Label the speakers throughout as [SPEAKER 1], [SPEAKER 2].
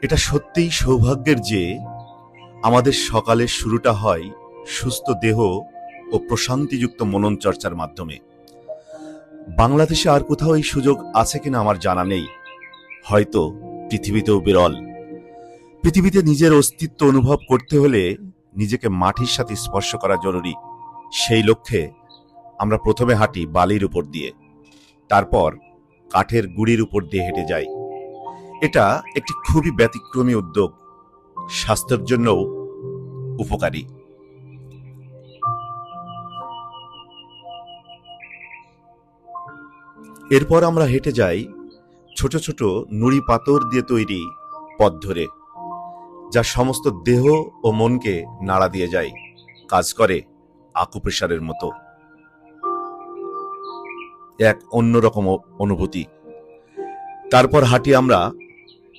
[SPEAKER 1] এটা সত্যিই সৌভাগ্যের যে আমাদের সকালের শুরুটা হয় সুস্থ দেহ ও প্রশান্তিযুক্ত মনন চর্চার মাধ্যমে। বাংলাদেশে আর কোথাও এই সুযোগ আছে কিনা আমার জানা নেই, হয়তো পৃথিবীতেও বিরল। পৃথিবীতে নিজের অস্তিত্ব অনুভব করতে হলে নিজেকে মাটির সাথে স্পর্শ করা জরুরি। সেই লক্ষ্যে আমরা প্রথমে হাঁটি বালির উপর দিয়ে, তারপর কাঠের গুঁড়ির উপর দিয়ে হেঁটে যাই। এটা একটি খুবই ব্যতিক্রমী উদ্যোগ, স্বাস্থ্যের জন্যও উপকারী। এরপর আমরা হেঁটে যাই ছোট ছোট নুড়ি পাথর দিয়ে তৈরি পথ ধরে, যা সমস্ত দেহ ও মনকে নাড়া দিয়ে যায়, কাজ করে আকুপ্রেশারের মতো। এক অন্যরকম অনুভূতি। তারপর হাঁটি আমরা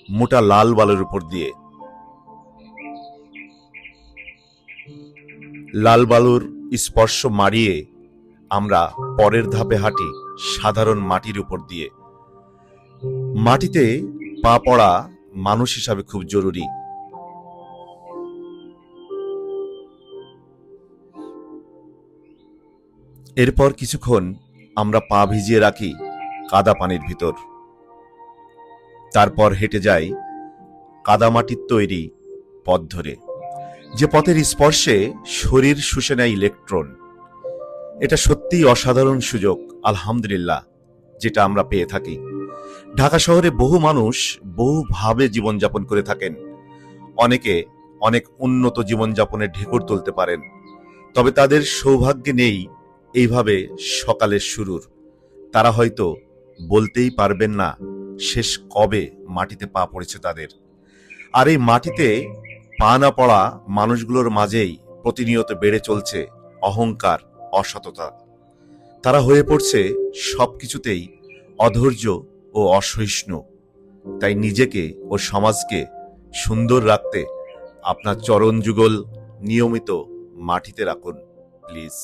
[SPEAKER 1] মোটা লাল বালুর উপর দিয়ে। লাল বালুর স্পর্শ মারিয়ে আমরা পরের ধাপে হাঁটি সাধারণ মাটির উপর দিয়ে। মাটিতে পা পড়া মানুষ হিসাবে খুব জরুরি। এরপর কিছুক্ষণ আমরা পা ভিজিয়ে রাখি কাদা পানির ভিতর। তারপর হেঁটে যাই কাদামাটির তৈরি পথ ধরে, যে পথের স্পর্শে শরীর শুষে নেয় ইলেকট্রন। এটা সত্যিই অসাধারণ সুযোগ, আলহামদুলিল্লাহ, যেটা আমরা পেয়ে থাকি। ঢাকা শহরে বহু মানুষ বহুভাবে জীবনযাপন করে থাকেন। অনেকে অনেক উন্নত জীবনযাপনের ঢেকুর তুলতে পারেন, তবে তাদের সৌভাগ্যে নেই এইভাবে সকালের শুরুর। তারা হয়তো বলতেই পারবেন না শেষ কবে মাটিতে পা পড়েছে তাদের। আর এই মাটিতে পা না পড়া মানুষগুলোর মাঝেই প্রতিনিয়ত বেড়ে চলছে অহংকার, অসততা। তারা হয়ে পড়ছে সবকিছুতেই অধৈর্য ও অসহিষ্ণু। তাই নিজেকে ও সমাজকে সুন্দর রাখতে আপনার চরণ যুগল নিয়মিত মাটিতে রাখুন, প্লিজ।